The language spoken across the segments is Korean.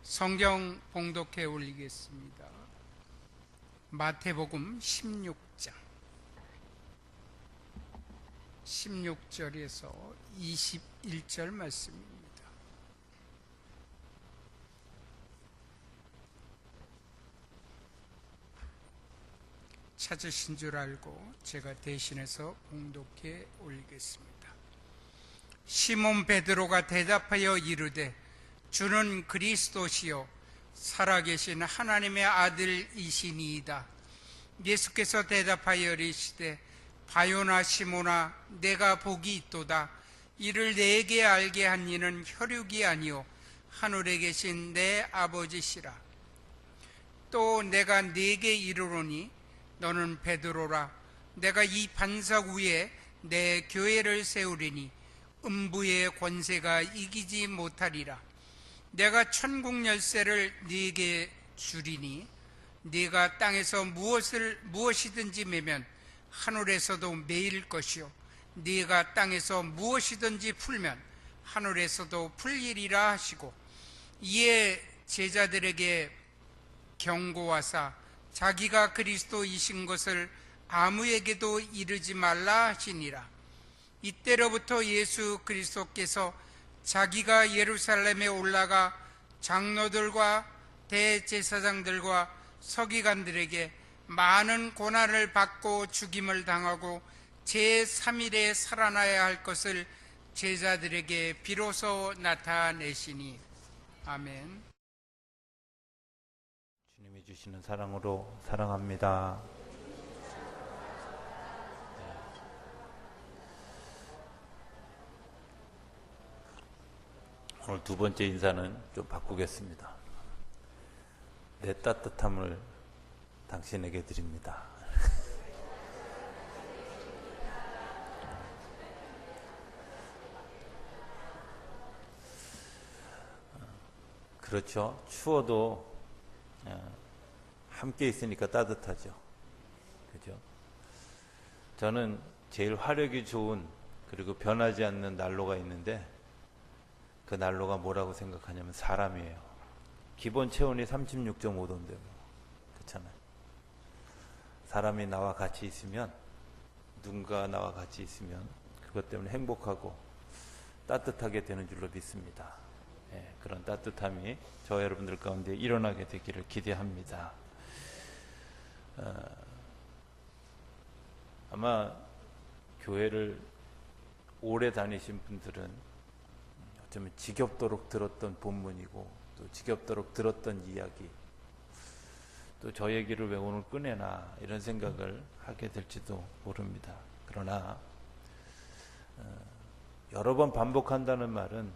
성경 봉독해 올리겠습니다. 마태복음 16장 16절에서 21절 말씀입니다. 찾으신 줄 알고 제가 대신해서 봉독해 올리겠습니다. 시몬 베드로가 대답하여 이르되 주는 그리스도시요 살아계신 하나님의 아들이시니이다. 예수께서 대답하여 이르시되 바요나 시몬아 내가 복이 있도다. 이를 내게 알게 한 이는 혈육이 아니요 하늘에 계신 내 아버지시라. 또 내가 네게 이르노니 너는 베드로라. 내가 이 반석 위에 내 교회를 세우리니 음부의 권세가 이기지 못하리라. 내가 천국 열쇠를 네게 주리니 네가 땅에서 무엇이든지 매면 하늘에서도 매일 것이요 네가 땅에서 무엇이든지 풀면 하늘에서도 풀리리라 하시고, 이에 제자들에게 경고하사 자기가 그리스도이신 것을 아무에게도 이르지 말라 하시니라. 이때로부터 예수 그리스도께서 자기가 예루살렘에 올라가 장로들과 대제사장들과 서기관들에게 많은 고난을 받고 죽임을 당하고 제3일에 살아나야 할 것을 제자들에게 비로소 나타내시니. 아멘. 주님이 주시는 사랑으로 사랑합니다. 오늘 두 번째 인사는 좀 바꾸겠습니다. 내 따뜻함을 당신에게 드립니다. 그렇죠. 추워도 함께 있으니까 따뜻하죠. 그죠? 저는 제일 화력이 좋은 그리고 변하지 않는 난로가 있는데, 그 난로가 뭐라고 생각하냐면 사람이에요. 기본 체온이 36.5도인데 그렇잖아요. 사람이 나와 같이 있으면, 누군가 나와 같이 있으면 그것 때문에 행복하고 따뜻하게 되는 줄로 믿습니다. 그런 따뜻함이 저 여러분들 가운데 일어나게 되기를 기대합니다. 아마 교회를 오래 다니신 분들은 어쩌면 지겹도록 들었던 본문이고, 또 지겹도록 들었던 이야기, 또 저 얘기를 왜 오늘 꺼내나 이런 생각을 하게 될지도 모릅니다. 그러나 여러 번 반복한다는 말은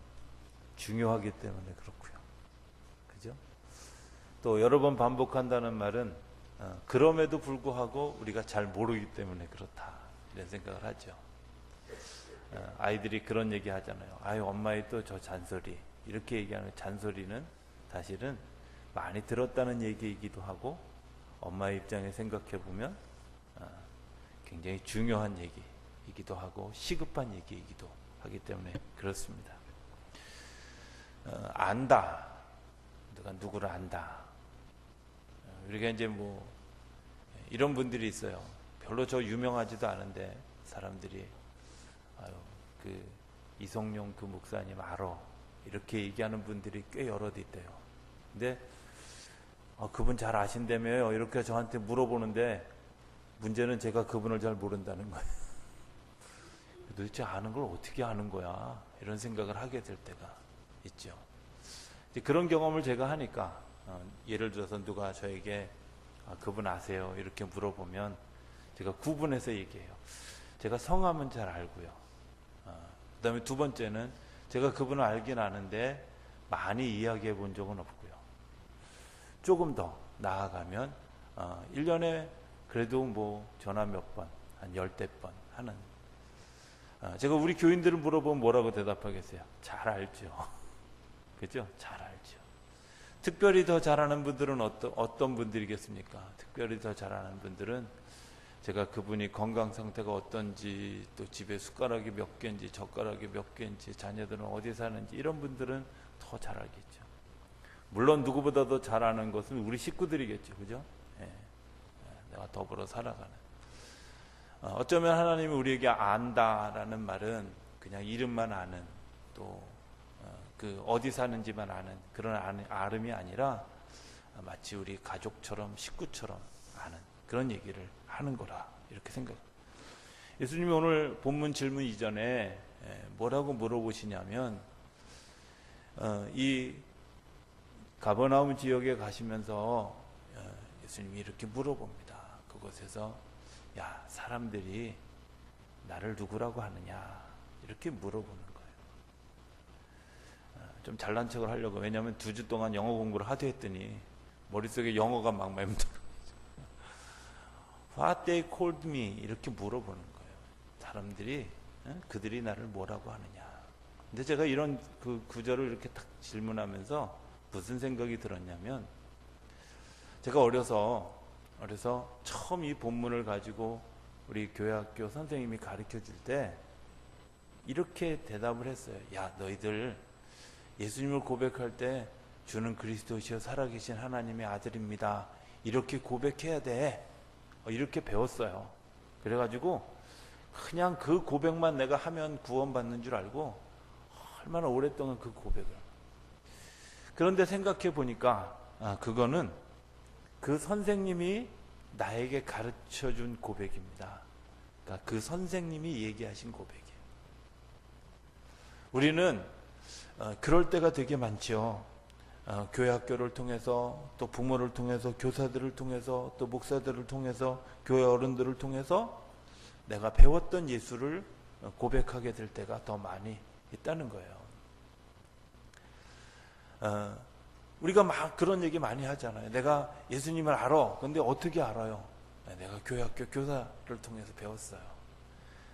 중요하기 때문에 그렇고요. 그죠? 또 여러 번 반복한다는 말은 그럼에도 불구하고 우리가 잘 모르기 때문에 그렇다, 이런 생각을 하죠. 아이들이 그런 얘기 하잖아요. 아유, 엄마의 또 저 잔소리. 이렇게 얘기하는 잔소리는 사실은 많이 들었다는 얘기이기도 하고, 엄마의 입장에 생각해 보면 굉장히 중요한 얘기이기도 하고 시급한 얘기이기도 하기 때문에 그렇습니다. 안다. 누가 누구를 안다. 우리가 이제 뭐 이런 분들이 있어요. 별로 저 유명하지도 않은데 사람들이 아유, 그 이성용 그 목사님 알아, 이렇게 얘기하는 분들이 꽤 여럿 있대요. 근데 그분 잘 아신다며요, 이렇게 저한테 물어보는데, 문제는 제가 그분을 잘 모른다는 거예요. 도대체 아는 걸 어떻게 아는 거야, 이런 생각을 하게 될 때가 있죠. 그런 경험을 제가 하니까 예를 들어서 누가 저에게 그분 아세요? 이렇게 물어보면 제가 구분해서 얘기해요. 제가 성함은 잘 알고요. 그 다음에 두 번째는 제가 그분을 알긴 아는데 많이 이야기해 본 적은 없고요. 조금 더 나아가면 1년에 그래도 뭐 전화 몇 번, 한 10대 번 하는, 제가 우리 교인들을 물어보면 뭐라고 대답하겠어요? 잘 알죠. 그죠? 잘 알죠. 특별히 더 잘하는 분들은 어떤 분들이겠습니까? 특별히 더 잘하는 분들은 제가 그분이 건강 상태가 어떤지, 또 집에 숟가락이 몇 개인지, 젓가락이 몇 개인지, 자녀들은 어디 사는지, 이런 분들은 더 잘 알겠죠. 물론 누구보다도 잘 아는 것은 우리 식구들이겠죠, 그죠? 예. 내가 더불어 살아가는. 어쩌면 하나님이 우리에게 안다라는 말은 그냥 이름만 아는, 또 그 어디 사는지만 아는 그런 아름이 아니라 마치 우리 가족처럼 식구처럼 아는 그런 얘기를 하는 거라, 이렇게 생각합니다. 예수님이 오늘 본문 질문 이전에 뭐라고 물어보시냐면, 이 가버나움 지역에 가시면서 예수님이 이렇게 물어봅니다. 그곳에서 야, 사람들이 나를 누구라고 하느냐, 이렇게 물어보는 거예요. 좀 잘난 척을 하려고, 왜냐하면 2주 동안 영어 공부를 하도 했더니 머릿속에 영어가 막 맴돌아. What they called me, 이렇게 물어보는 거예요. 사람들이, 그들이 나를 뭐라고 하느냐. 근데 제가 이런 그 구절을 이렇게 딱 질문하면서 무슨 생각이 들었냐면, 제가 어려서 처음 이 본문을 가지고 우리 교회학교 선생님이 가르쳐 줄 때 이렇게 대답을 했어요. 야, 너희들 예수님을 고백할 때 주는 그리스도시여 살아계신 하나님의 아들입니다, 이렇게 고백해야 돼. 이렇게 배웠어요. 그래가지고 그냥 그 고백만 내가 하면 구원받는 줄 알고 얼마나 오랫동안 그 고백을. 그런데 생각해 보니까 그거는 그 선생님이 나에게 가르쳐 준 고백입니다. 그러니까 그 선생님이 얘기하신 고백이에요. 우리는 그럴 때가 되게 많죠. 교회 학교를 통해서, 또 부모를 통해서, 교사들을 통해서, 또 목사들을 통해서, 교회 어른들을 통해서 내가 배웠던 예수를 고백하게 될 때가 더 많이 있다는 거예요. 우리가 막 그런 얘기 많이 하잖아요. 내가 예수님을 알아. 근데 어떻게 알아요? 내가 교회 학교 교사를 통해서 배웠어요.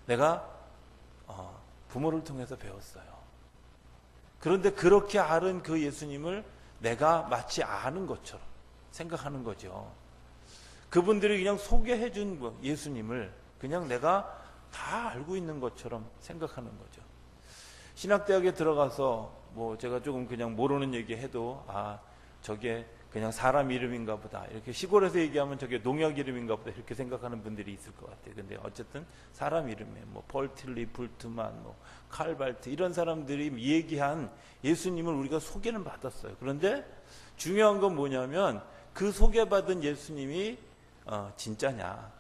내가 부모를 통해서 배웠어요. 그런데 그렇게 아는 그 예수님을 내가 마치 아는 것처럼 생각하는 거죠. 그분들이 그냥 소개해 준 예수님을 그냥 내가 다 알고 있는 것처럼 생각하는 거죠. 신학대학에 들어가서 제가 조금 그냥 모르는 얘기 해도 저게 그냥 사람 이름인가 보다, 이렇게 시골에서 얘기하면 저게 농약 이름인가 보다, 이렇게 생각하는 분들이 있을 것 같아요. 근데 어쨌든 사람 이름에 펄틸리, 불트만, 칼발트, 이런 사람들이 얘기한 예수님을 우리가 소개는 받았어요. 그런데 중요한 건 뭐냐면 그 소개받은 예수님이 진짜냐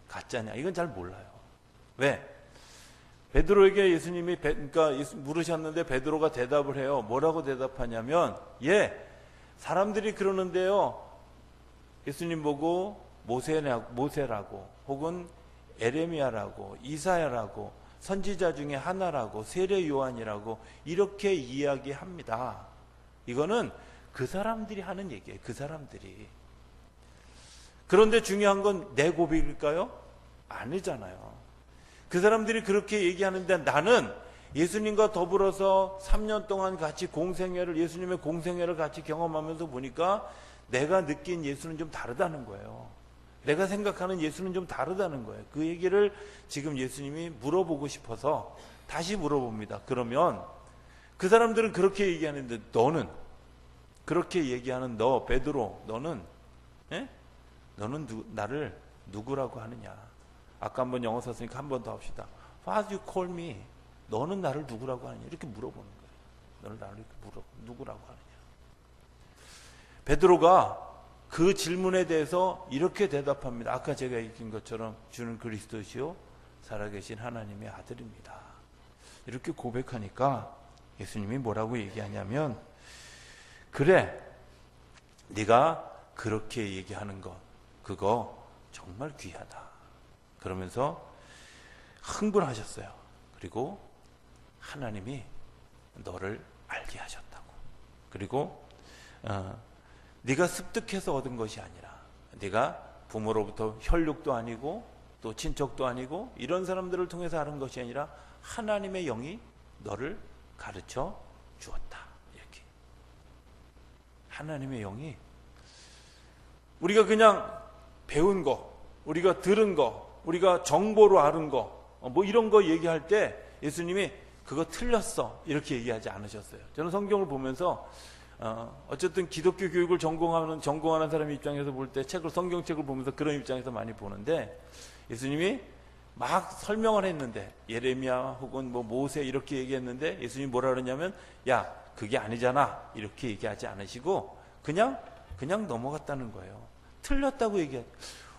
가짜냐, 이건 잘 몰라요. 왜? 베드로에게 예수님이 그러니까 물으셨는데 베드로가 대답을 해요. 뭐라고 대답하냐면, 사람들이 그러는데요, 예수님 보고 모세라고, 혹은 에레미야라고, 이사야라고, 선지자 중에 하나라고, 세례 요한이라고 이렇게 이야기합니다. 이거는 그 사람들이 하는 얘기예요. 그 사람들이. 그런데 중요한 건 내 고백일까요? 아니잖아요. 그 사람들이 그렇게 얘기하는데 나는 예수님과 더불어서 3년 동안 같이 예수님의 공생애를 같이 경험하면서 보니까 내가 느낀 예수는 좀 다르다는 거예요. 내가 생각하는 예수는 좀 다르다는 거예요. 그 얘기를 지금 예수님이 물어보고 싶어서 다시 물어봅니다. 그러면 그 사람들은 그렇게 얘기하는데 너는, 그렇게 얘기하는 너 베드로, 너는 나를 누구라고 하느냐. 아까 한번 영어 썼으니까 한 번 더 합시다. What do you call me? 너는 나를 누구라고 하느냐, 이렇게 물어보는 거예요. 너는 나를 누구라고 하느냐. 베드로가 그 질문에 대해서 이렇게 대답합니다. 아까 제가 얘기한 것처럼 주는 그리스도시요 살아계신 하나님의 아들입니다. 이렇게 고백하니까 예수님이 뭐라고 얘기하냐면, 그래, 네가 그렇게 얘기하는 것, 그거 정말 귀하다. 그러면서 흥분하셨어요. 그리고 하나님이 너를 알게 하셨다고. 그리고 네가 습득해서 얻은 것이 아니라, 네가 부모로부터 혈육도 아니고 또 친척도 아니고 이런 사람들을 통해서 아는 것이 아니라 하나님의 영이 너를 가르쳐 주었다. 이렇게. 하나님의 영이, 우리가 그냥 배운 거, 우리가 들은 거, 우리가 정보로 아는 거, 이런 거 얘기할 때 예수님이 그거 틀렸어 이렇게 얘기하지 않으셨어요. 저는 성경을 보면서 어쨌든 기독교 교육을 전공하는 사람 입장에서 볼 때 성경책을 보면서 그런 입장에서 많이 보는데, 예수님이 막 설명을 했는데, 예레미야 혹은 뭐 모세 이렇게 얘기했는데, 예수님이 뭐라 그러냐면, 야, 그게 아니잖아, 이렇게 얘기하지 않으시고 그냥 넘어갔다는 거예요. 틀렸다고 얘기해.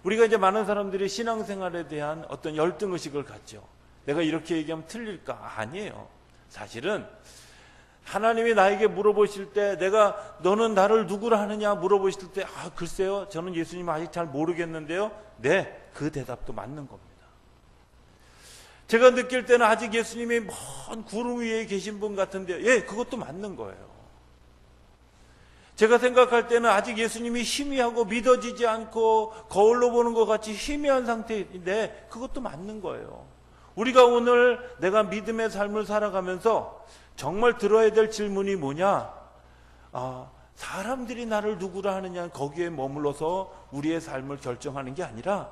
우리가 이제 많은 사람들이 신앙생활에 대한 어떤 열등의식을 갖죠. 내가 이렇게 얘기하면 틀릴까? 아니에요. 사실은 하나님이 나에게 물어보실 때, 너는 나를 누구라 하느냐 물어보실 때, 글쎄요, 저는 예수님 아직 잘 모르겠는데요. 네, 그 대답도 맞는 겁니다. 제가 느낄 때는 아직 예수님이 먼 구름 위에 계신 분 같은데요. 예, 그것도 맞는 거예요. 제가 생각할 때는 아직 예수님이 희미하고 믿어지지 않고 거울로 보는 것 같이 희미한 상태인데, 그것도 맞는 거예요. 우리가 오늘 내가 믿음의 삶을 살아가면서 정말 들어야 될 질문이 뭐냐? 사람들이 나를 누구라 하느냐, 거기에 머물러서 우리의 삶을 결정하는 게 아니라,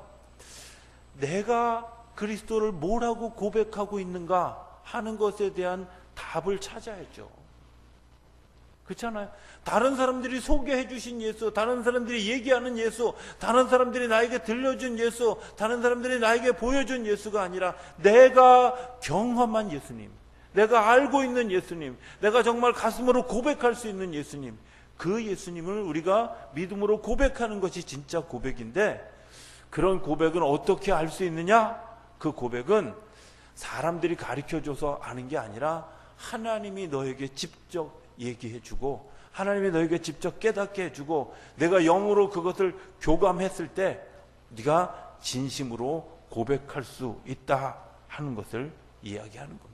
내가 그리스도를 뭐라고 고백하고 있는가 하는 것에 대한 답을 찾아야죠. 그렇잖아요. 다른 사람들이 소개해 주신 예수, 다른 사람들이 얘기하는 예수, 다른 사람들이 나에게 들려준 예수, 다른 사람들이 나에게 보여준 예수가 아니라, 내가 경험한 예수님, 내가 알고 있는 예수님, 내가 정말 가슴으로 고백할 수 있는 예수님, 그 예수님을 우리가 믿음으로 고백하는 것이 진짜 고백인데, 그런 고백은 어떻게 알 수 있느냐? 그 고백은 사람들이 가르쳐줘서 아는 게 아니라, 하나님이 너에게 직접 얘기해주고, 하나님이 너에게 직접 깨닫게 해주고, 내가 영으로 그것을 교감했을 때 네가 진심으로 고백할 수 있다 하는 것을 이야기하는 겁니다.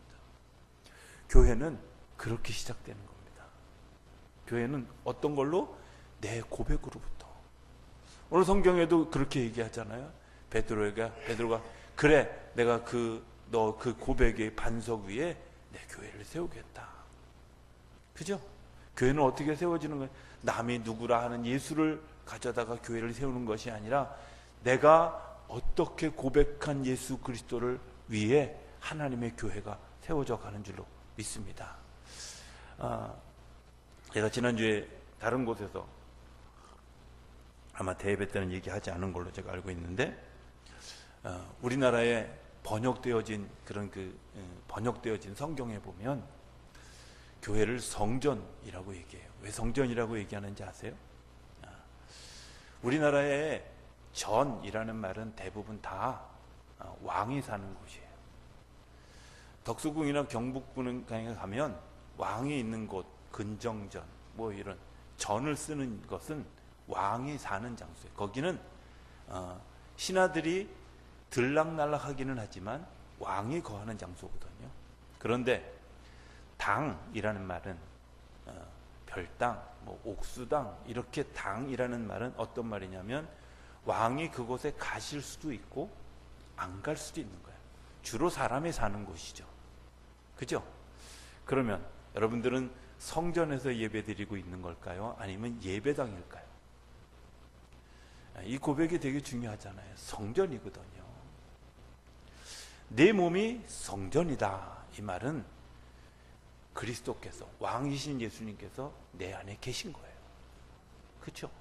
교회는 그렇게 시작되는 겁니다. 교회는 어떤 걸로? 내 고백으로부터. 오늘 성경에도 그렇게 얘기하잖아요. 베드로가 그래, 내가 너 그 고백의 반석 위에 내 교회를 세우겠다. 그죠? 교회는 어떻게 세워지는 거예요? 남이 누구라 하는 예수를 가져다가 교회를 세우는 것이 아니라, 내가 어떻게 고백한 예수 그리스도를 위해 하나님의 교회가 세워져 가는 줄로 믿습니다. 제가 지난주에 다른 곳에서 아마 대예배 때는 얘기하지 않은 걸로 제가 알고 있는데, 우리나라에 번역되어진 번역되어진 성경에 보면 교회를 성전이라고 얘기해요. 왜 성전이라고 얘기하는지 아세요? 우리나라에 전이라는 말은 대부분 다 왕이 사는 곳이에요. 덕수궁이나 경북궁에 가면 왕이 있는 곳, 근정전, 뭐 이런 전을 쓰는 것은 왕이 사는 장소예요. 거기는 신하들이 들락날락하기는 하지만 왕이 거하는 장소거든요. 그런데 당이라는 말은 별당, 뭐 옥수당, 이렇게 당이라는 말은 어떤 말이냐면, 왕이 그곳에 가실 수도 있고 안 갈 수도 있는 거예요. 주로 사람이 사는 곳이죠. 그죠? 그러면 여러분들은 성전에서 예배드리고 있는 걸까요? 아니면 예배당일까요? 이 고백이 되게 중요하잖아요. 성전이거든요. 내 몸이 성전이다. 이 말은 그리스도께서, 왕이신 예수님께서 내 안에 계신 거예요. 그렇죠?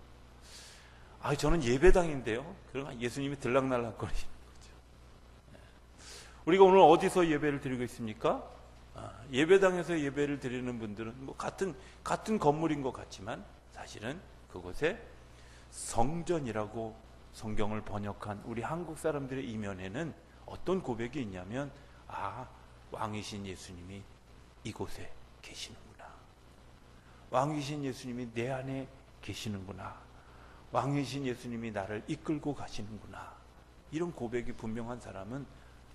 저는 예배당인데요. 그러면 예수님이 들락날락거리는 거죠. 우리가 오늘 어디서 예배를 드리고 있습니까? 예배당에서 예배를 드리는 분들은 뭐 같은 건물인 것 같지만, 사실은 그곳에 성전이라고 성경을 번역한 우리 한국 사람들의 이면에는 어떤 고백이 있냐면, 왕이신 예수님이 이곳에 계시는구나. 왕이신 예수님이 내 안에 계시는구나. 왕이신 예수님이 나를 이끌고 가시는구나. 이런 고백이 분명한 사람은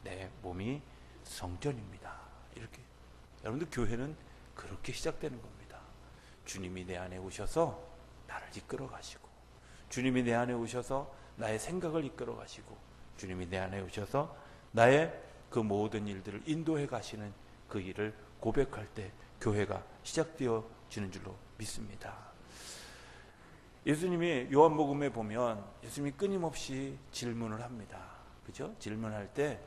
내 몸이 성전입니다. 이렇게. 여러분들, 교회는 그렇게 시작되는 겁니다. 주님이 내 안에 오셔서 나를 이끌어 가시고, 주님이 내 안에 오셔서 나의 생각을 이끌어 가시고, 주님이 내 안에 오셔서 나의 그 모든 일들을 인도해 가시는 그 일을 고백할 때 교회가 시작되어지는 줄로 믿습니다. 예수님이 요한복음에 보면 예수님이 끊임없이 질문을 합니다. 그죠? 질문할 때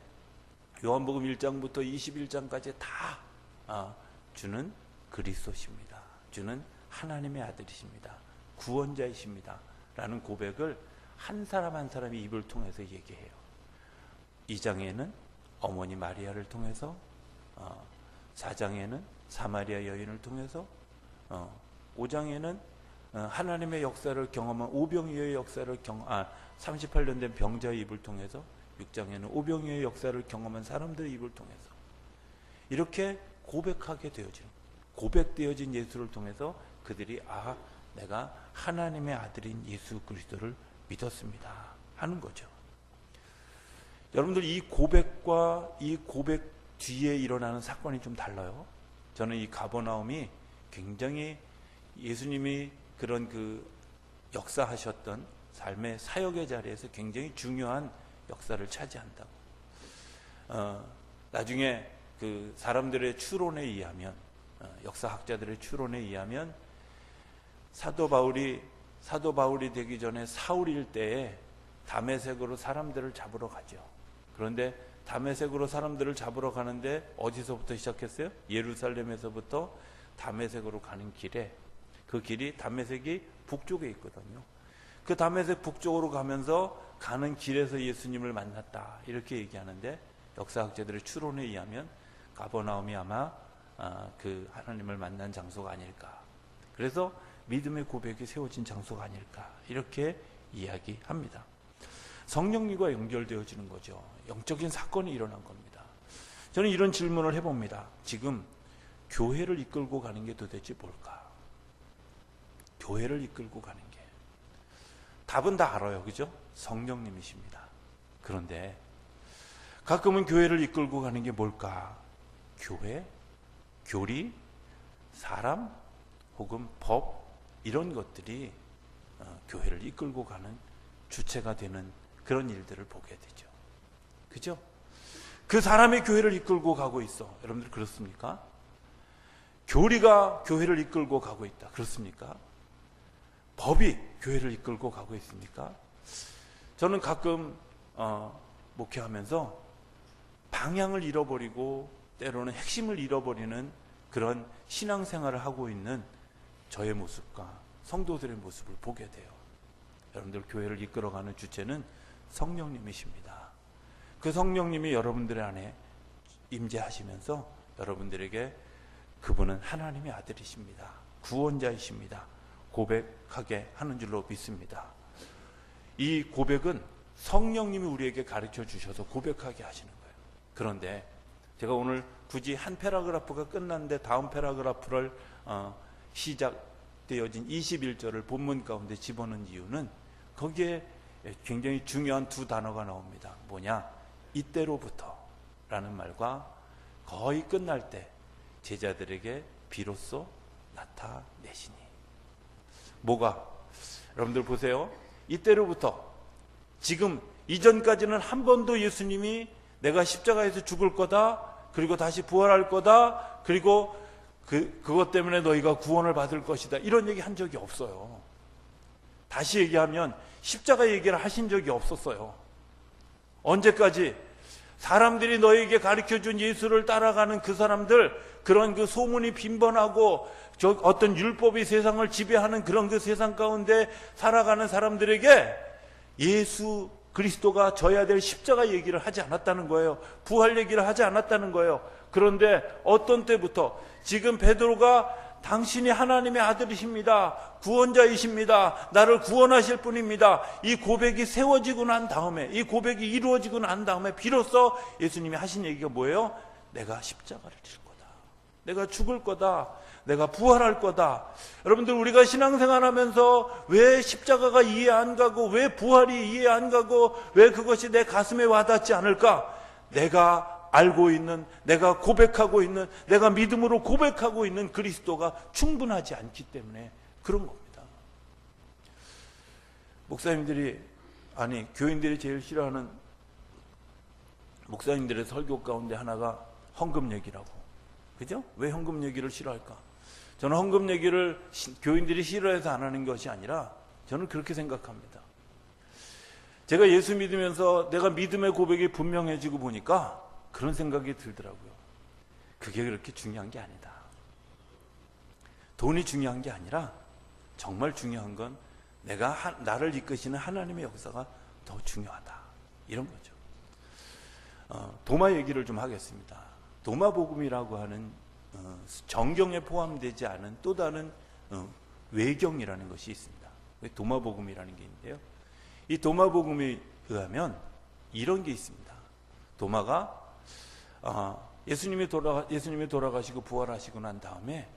요한복음 1장부터 21장까지 다 주는 그리스도십니다. 주는 하나님의 아들이십니다. 구원자이십니다. 라는 고백을 한 사람 한 사람이 입을 통해서 얘기해요. 2장에는 어머니 마리아를 통해서, 4장에는 사마리아 여인을 통해서, 5장에는 하나님의 역사를 경험한 오병이어의 역사를 38년 된 병자의 입을 통해서, 6장에는 오병이어의 역사를 경험한 사람들의 입을 통해서 이렇게 고백하게 되어지는, 고백되어진 예수를 통해서 그들이 내가 하나님의 아들인 예수 그리스도를 믿었습니다 하는 거죠. 여러분들, 이 고백과 이 고백 뒤에 일어나는 사건이 좀 달라요. 저는 이 가버나움이 굉장히 예수님이 그런 역사하셨던 삶의 사역의 자리에서 굉장히 중요한 역사를 차지한다고. 나중에 사람들의 추론에 의하면, 역사학자들의 추론에 의하면 사도 바울이 되기 전에 사울일 때에 다메섹으로 사람들을 잡으러 가죠. 그런데 다메섹으로 사람들을 잡으러 가는데 어디서부터 시작했어요? 예루살렘에서부터 다메섹으로 가는 길에, 그 길이 다메섹이 북쪽에 있거든요. 그 다메섹 북쪽으로 가면서 가는 길에서 예수님을 만났다 이렇게 얘기하는데, 역사학자들의 추론에 의하면 가버나움이 아마 그 하나님을 만난 장소가 아닐까, 그래서 믿음의 고백이 세워진 장소가 아닐까 이렇게 이야기합니다. 성령님과 연결되어지는 거죠. 영적인 사건이 일어난 겁니다. 저는 이런 질문을 해봅니다. 지금 교회를 이끌고 가는 게 도대체 뭘까? 교회를 이끌고 가는 게, 답은 다 알아요, 그죠? 성령님이십니다. 그런데 가끔은 교회를 이끌고 가는 게 뭘까? 교회, 교리, 사람, 혹은 법, 이런 것들이 교회를 이끌고 가는 주체가 되는 그런 일들을 보게 되죠. 그죠? 그 사람이 교회를 이끌고 가고 있어. 여러분들 그렇습니까? 교리가 교회를 이끌고 가고 있다. 그렇습니까? 법이 교회를 이끌고 가고 있습니까? 저는 가끔 목회하면서 방향을 잃어버리고 때로는 핵심을 잃어버리는 그런 신앙생활을 하고 있는 저의 모습과 성도들의 모습을 보게 돼요. 여러분들, 교회를 이끌어가는 주체는 성령님이십니다. 그 성령님이 여러분들의 안에 임재하시면서 여러분들에게 그분은 하나님의 아들이십니다, 구원자이십니다 고백하게 하는 줄로 믿습니다. 이 고백은 성령님이 우리에게 가르쳐 주셔서 고백하게 하시는 거예요. 그런데 제가 오늘 굳이 한 패러그래프가 끝났는데 다음 패러그래프를 시작되어진 21절을 본문 가운데 집어넣은 이유는 거기에 굉장히 중요한 두 단어가 나옵니다. 뭐냐? 이때로부터 라는 말과 거의 끝날 때 제자들에게 비로소 나타내시니. 뭐가? 여러분들 보세요. 이때로부터, 지금 이전까지는 한 번도 예수님이 내가 십자가에서 죽을 거다, 그리고 다시 부활할 거다, 그리고 그것 때문에 너희가 구원을 받을 것이다, 이런 얘기 한 적이 없어요. 다시 얘기하면 십자가 얘기를 하신 적이 없었어요. 언제까지? 사람들이 너에게 가르쳐준 예수를 따라가는 그 사람들, 그런 그 소문이 빈번하고 어떤 율법이 세상을 지배하는 그런 그 세상 가운데 살아가는 사람들에게 예수 그리스도가 져야 될 십자가 얘기를 하지 않았다는 거예요. 부활 얘기를 하지 않았다는 거예요. 그런데 어떤 때부터, 지금 베드로가 당신이 하나님의 아들이십니다, 구원자이십니다, 나를 구원하실 분입니다, 이 고백이 세워지고 난 다음에, 이 고백이 이루어지고 난 다음에 비로소 예수님이 하신 얘기가 뭐예요? 내가 십자가를 질 거다, 내가 죽을 거다, 내가 부활할 거다. 여러분들, 우리가 신앙생활하면서 왜 십자가가 이해 안 가고, 왜 부활이 이해 안 가고, 왜 그것이 내 가슴에 와닿지 않을까? 내가 알고 있는, 내가 고백하고 있는, 내가 믿음으로 고백하고 있는 그리스도가 충분하지 않기 때문에 그런 겁니다. 목사님들이, 교인들이 제일 싫어하는 목사님들의 설교 가운데 하나가 헌금 얘기라고. 그죠? 왜 헌금 얘기를 싫어할까? 저는 헌금 얘기를 교인들이 싫어해서 안 하는 것이 아니라, 저는 그렇게 생각합니다. 제가 예수 믿으면서 내가 믿음의 고백이 분명해지고 보니까 그런 생각이 들더라고요. 그게 그렇게 중요한 게 아니다. 돈이 중요한 게 아니라 정말 중요한 건 나를 이끄시는 하나님의 역사가 더 중요하다, 이런 거죠. 도마 얘기를 좀 하겠습니다. 도마복음이라고 하는 정경에 포함되지 않은 또 다른 외경이라는 것이 있습니다. 도마복음이라는 게 있는데요, 이 도마복음에 의하면 이런 게 있습니다. 도마가 예수님이 돌아가시고 부활하시고 난 다음에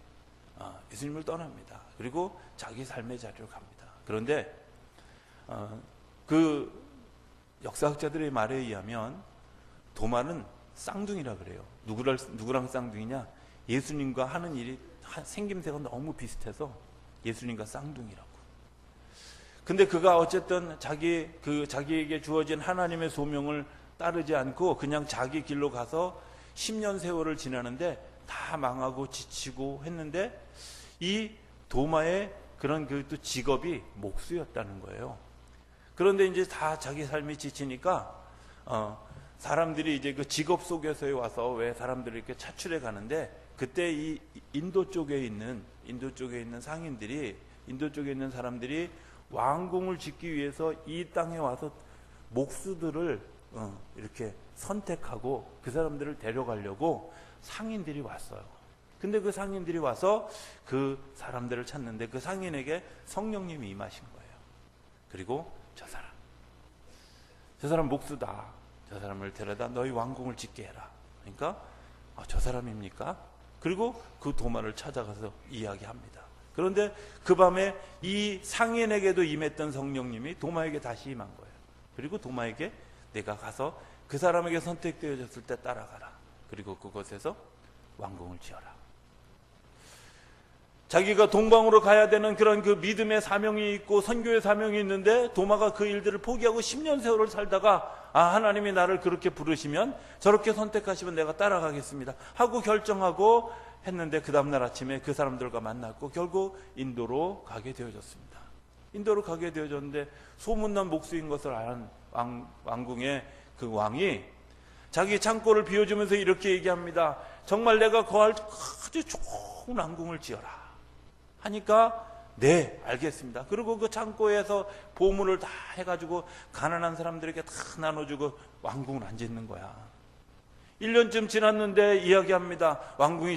예수님을 떠납니다. 그리고 자기 삶의 자리로 갑니다. 그런데 그 역사학자들의 말에 의하면 도마는 쌍둥이라 그래요. 누구랑 쌍둥이냐? 예수님과 하는 일이 생김새가 너무 비슷해서 예수님과 쌍둥이라고. 근데 그가 어쨌든 자기에게 주어진 하나님의 소명을 따르지 않고 그냥 자기 길로 가서 10년 세월을 지나는데 다 망하고 지치고 했는데, 이 도마의 그런 또 직업이 목수였다는 거예요. 그런데 이제 다 자기 삶이 지치니까 사람들이 이제 그 직업 속에서 와서 왜 사람들이 이렇게 차출해 가는데, 그때 이 인도 쪽에 있는 상인들이, 인도 쪽에 있는 사람들이 왕궁을 짓기 위해서 이 땅에 와서 목수들을 이렇게 선택하고 그 사람들을 데려가려고 상인들이 왔어요. 근데 그 상인들이 와서 그 사람들을 찾는데 그 상인에게 성령님이 임하신 거예요. 그리고 저 사람 목수다. 저 사람을 데려다 너희 왕궁을 짓게 해라. 그러니까 저 사람입니까? 그리고 그 도마를 찾아가서 이야기합니다. 그런데 그 밤에 이 상인에게도 임했던 성령님이 도마에게 다시 임한 거예요. 그리고 도마에게 내가 가서 그 사람에게 선택되어졌을 때 따라가라. 그리고 그곳에서 왕궁을 지어라. 자기가 동방으로 가야 되는 그런 그 믿음의 사명이 있고 선교의 사명이 있는데, 도마가 그 일들을 포기하고 10년 세월을 살다가 하나님이 나를 그렇게 부르시면, 저렇게 선택하시면 내가 따라가겠습니다 하고 결정하고 했는데, 그 다음날 아침에 그 사람들과 만났고 결국 인도로 가게 되어졌습니다. 인도로 가게 되어졌는데, 소문난 목수인 것을 아는 왕궁의 그 왕이 자기 창고를 비워주면서 이렇게 얘기합니다. 정말 내가 거할 아주 좋은 왕궁을 지어라 하니까, 네, 알겠습니다. 그리고 그 창고에서 보물을 다 해가지고 가난한 사람들에게 다 나눠주고 왕궁을 안 짓는 거야. 1년쯤 지났는데 이야기합니다. 왕궁이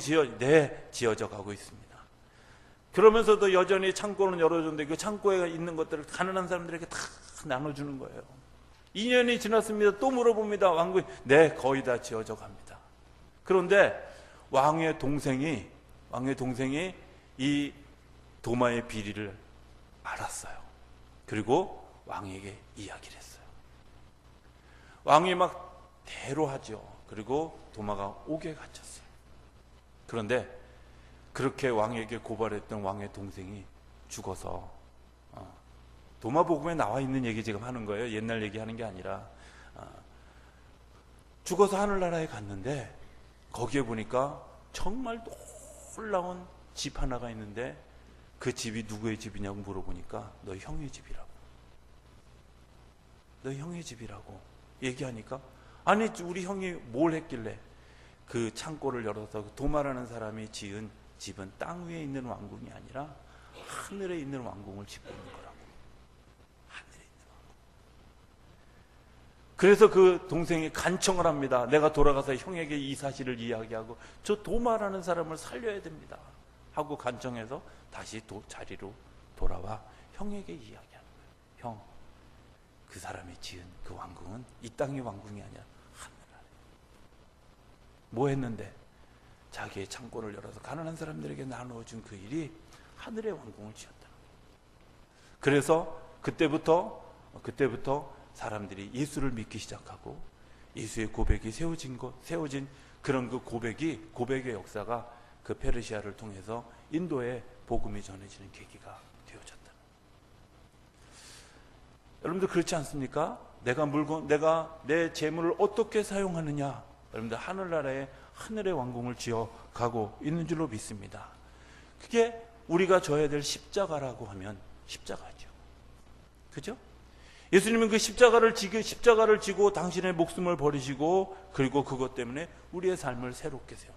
지어져 가고 있습니다. 그러면서도 여전히 창고는 열어줬는데 그 창고에 있는 것들을 가난한 사람들에게 다 나눠주는 거예요. 2년이 지났습니다. 또 물어봅니다. 왕궁이 네, 거의 다 지어져 갑니다. 그런데 왕의 동생이 이 도마의 비리를 알았어요. 그리고 왕에게 이야기를 했어요. 왕이 막 대로하죠. 그리고 도마가 옥에 갇혔어요. 그런데 그렇게 왕에게 고발했던 왕의 동생이 죽어서, 도마복음에 나와 있는 얘기 지금 하는 거예요. 옛날 얘기하는 게 아니라, 죽어서 하늘나라에 갔는데 거기에 보니까 정말 놀라운 집 하나가 있는데, 그 집이 누구의 집이냐고 물어보니까 너희 형의 집이라고 얘기하니까, 아니 우리 형이 뭘 했길래? 그 창고를 열어서 도마라는 사람이 지은 집은 땅 위에 있는 왕궁이 아니라 하늘에 있는 왕궁을 짓고 있는 거라고. 하늘에 있는 왕궁. 그래서 그 동생이 간청을 합니다. 내가 돌아가서 형에게 이 사실을 이야기하고 저 도마라는 사람을 살려야 됩니다 하고 간청해서 다시 자리로 돌아와 형에게 이야기하는 거예요. 형, 그 사람이 지은 그 왕궁은 이 땅의 왕궁이 아니라 하늘 아래. 뭐 했는데? 자기의 창고를 열어서 가난한 사람들에게 나누어준 그 일이 하늘의 왕궁을 지었다. 그래서 그때부터 사람들이 예수를 믿기 시작하고 예수의 고백이 세워진 그런 그 고백의 역사가 그 페르시아를 통해서 인도에 복음이 전해지는 계기가 되어졌다. 여러분들 그렇지 않습니까? 내가 내 재물을 어떻게 사용하느냐? 여러분들 하늘나라에 하늘의 왕궁을 지어 가고 있는 줄로 믿습니다. 그게 우리가 져야 될 십자가라고 하면 십자가죠. 그죠? 예수님은 그 십자가를 지고 당신의 목숨을 버리시고, 그리고 그것 때문에 우리의 삶을 새롭게 세워.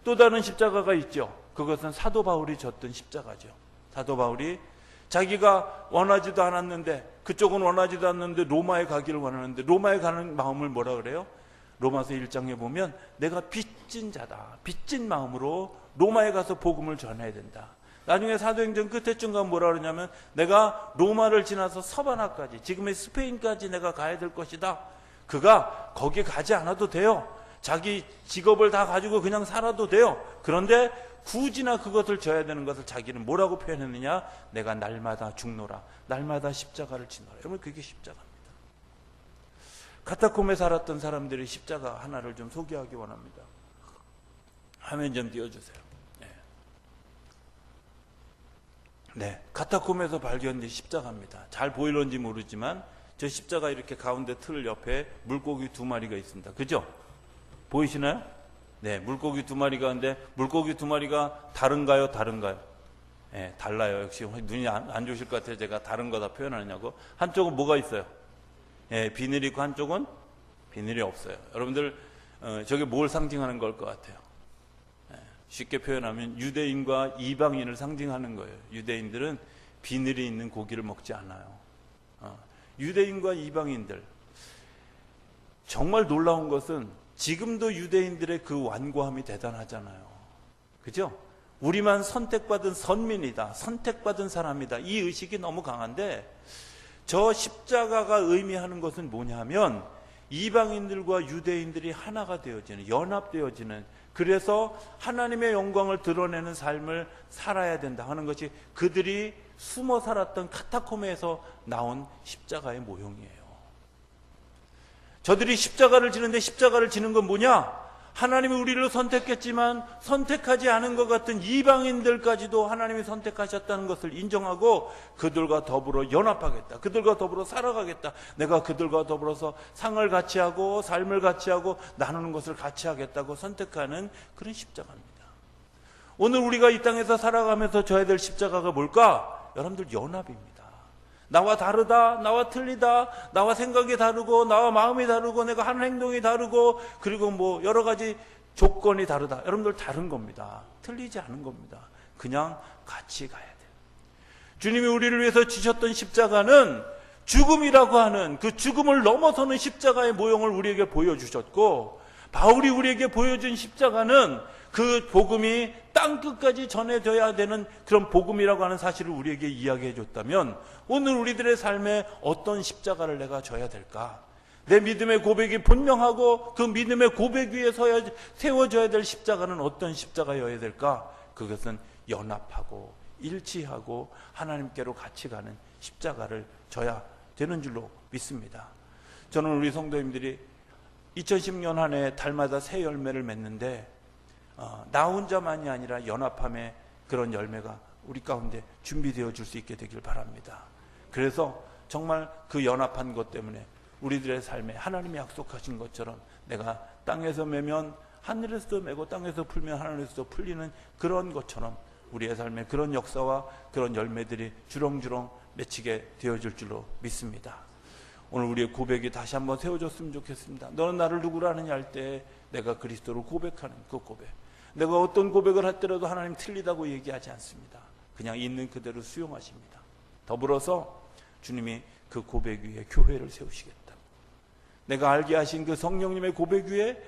또 다른 십자가가 있죠. 그것은 사도 바울이 졌던 십자가죠. 사도 바울이 자기가 원하지도 않았는데, 그쪽은 원하지도 않는데 로마에 가기를 원하는데, 로마에 가는 마음을 뭐라 그래요? 로마서 1장에 보면 내가 빚진 자다, 빚진 마음으로 로마에 가서 복음을 전해야 된다. 나중에 사도행전 끝에쯤 가면 뭐라 그러냐면, 내가 로마를 지나서 서바나까지, 지금의 스페인까지 내가 가야 될 것이다. 그가 거기 가지 않아도 돼요. 자기 직업을 다 가지고 그냥 살아도 돼요. 그런데 굳이나 그것을 져야 되는 것을 자기는 뭐라고 표현했느냐? 내가 날마다 죽노라, 날마다 십자가를 지노라. 여러분, 그게 십자가입니다. 카타콤에 살았던 사람들의 십자가 하나를 좀 소개하기 원합니다. 화면 좀 띄워주세요. 네, 카타콤에서 발견된 십자가입니다. 잘 보이는지 모르지만 저 십자가 이렇게 가운데 틀 옆에 물고기 2마리가 있습니다. 그죠? 보이시나요? 네, 물고기 2마리가 있는데, 물고기 2마리가 다른가요? 다른가요? 네, 달라요. 역시 눈이 안 좋으실 것 같아요. 제가 다른 거 다 표현하냐고. 한쪽은 뭐가 있어요? 네, 비늘이 있고 한쪽은 비늘이 없어요. 여러분들 저게 뭘 상징하는 걸 것 같아요? 네, 쉽게 표현하면 유대인과 이방인을 상징하는 거예요. 유대인들은 비늘이 있는 고기를 먹지 않아요. 유대인과 이방인들, 정말 놀라운 것은 지금도 유대인들의 그 완고함이 대단하잖아요. 그죠? 우리만 선택받은 선민이다, 선택받은 사람이다, 이 의식이 너무 강한데, 저 십자가가 의미하는 것은 뭐냐면 이방인들과 유대인들이 하나가 되어지는, 연합되어지는, 그래서 하나님의 영광을 드러내는 삶을 살아야 된다 하는 것이 그들이 숨어 살았던 카타콤에서 나온 십자가의 모형이에요. 저들이 십자가를 지는데, 십자가를 지는 건 뭐냐? 하나님이 우리를 선택했지만 선택하지 않은 것 같은 이방인들까지도 하나님이 선택하셨다는 것을 인정하고 그들과 더불어 연합하겠다, 그들과 더불어 살아가겠다, 내가 그들과 더불어서 상을 같이 하고 삶을 같이 하고 나누는 것을 같이 하겠다고 선택하는 그런 십자가입니다. 오늘 우리가 이 땅에서 살아가면서 져야 될 십자가가 뭘까? 여러분들, 연합입니다. 나와 다르다, 나와 틀리다, 나와 생각이 다르고 나와 마음이 다르고 내가 하는 행동이 다르고, 그리고 뭐 여러 가지 조건이 다르다. 여러분들 다른 겁니다. 틀리지 않은 겁니다. 그냥 같이 가야 돼요. 주님이 우리를 위해서 지셨던 십자가는 죽음이라고 하는 그 죽음을 넘어서는 십자가의 모형을 우리에게 보여주셨고, 바울이 우리에게 보여준 십자가는 그 복음이 땅끝까지 전해져야 되는 그런 복음이라고 하는 사실을 우리에게 이야기해 줬다면, 오늘 우리들의 삶에 어떤 십자가를 내가 져야 될까? 내 믿음의 고백이 분명하고 그 믿음의 고백 위에 세워져야 될 십자가는 어떤 십자가여야 될까? 그것은 연합하고 일치하고 하나님께로 같이 가는 십자가를 져야 되는 줄로 믿습니다. 저는 우리 성도님들이 2010년 한 해 달마다 새 열매를 맺는데, 나 혼자만이 아니라 연합함의 그런 열매가 우리 가운데 준비되어 줄 수 있게 되길 바랍니다. 그래서 정말 그 연합한 것 때문에 우리들의 삶에 하나님이 약속하신 것처럼 내가 땅에서 매면 하늘에서도 매고 땅에서 풀면 하늘에서도 풀리는 그런 것처럼 우리의 삶에 그런 역사와 그런 열매들이 주렁주렁 맺히게 되어질 줄로 믿습니다. 오늘 우리의 고백이 다시 한번 세워졌으면 좋겠습니다. 너는 나를 누구로 아느냐 할 때 내가 그리스도를 고백하는 그 고백, 내가 어떤 고백을 할때라도 하나님 틀리다고 얘기하지 않습니다. 그냥 있는 그대로 수용하십니다. 더불어서 주님이 그 고백 위에 교회를 세우시겠다, 내가 알게 하신 그 성령님의 고백 위에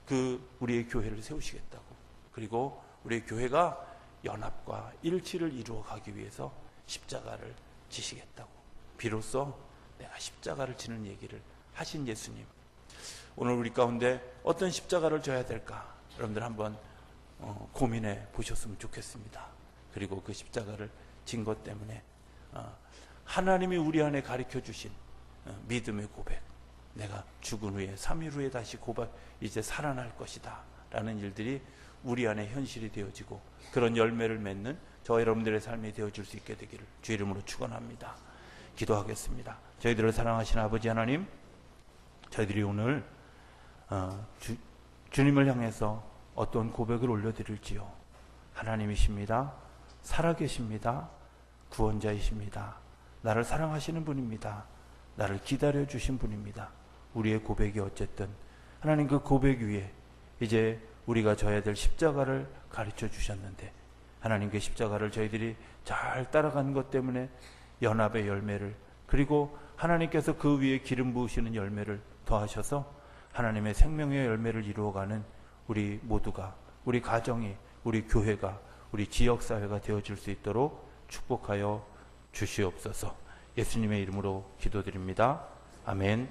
그 우리의 교회를 세우시겠다고, 그리고 우리의 교회가 연합과 일치를 이루어 가기 위해서 십자가를 지시겠다고, 비로소 내가 십자가를 지는 얘기를 하신 예수님, 오늘 우리 가운데 어떤 십자가를 져야 될까? 여러분들 한번 고민해 보셨으면 좋겠습니다. 그리고 그 십자가를 진 것 때문에 하나님이 우리 안에 가르쳐 주신 믿음의 고백, 내가 죽은 후에 3일 후에 다시 이제 살아날 것이다 라는 일들이 우리 안에 현실이 되어지고 그런 열매를 맺는 저 여러분들의 삶이 되어줄 수 있게 되기를 주 이름으로 축원합니다. 기도하겠습니다. 저희들을 사랑하시는 아버지 하나님, 저희들이 오늘 주님을 향해서 어떤 고백을 올려드릴지요. 하나님이십니다. 살아계십니다. 구원자이십니다. 나를 사랑하시는 분입니다. 나를 기다려주신 분입니다. 우리의 고백이 어쨌든 하나님 그 고백 위에 이제 우리가 져야 될 십자가를 가르쳐 주셨는데 하나님께 십자가를 저희들이 잘 따라간 것 때문에 연합의 열매를, 그리고 하나님께서 그 위에 기름 부으시는 열매를 더하셔서 하나님의 생명의 열매를 이루어가는 우리 모두가, 우리 가정이, 우리 교회가, 우리 지역사회가 되어질 수 있도록 축복하여 주시옵소서. 예수님의 이름으로 기도드립니다. 아멘.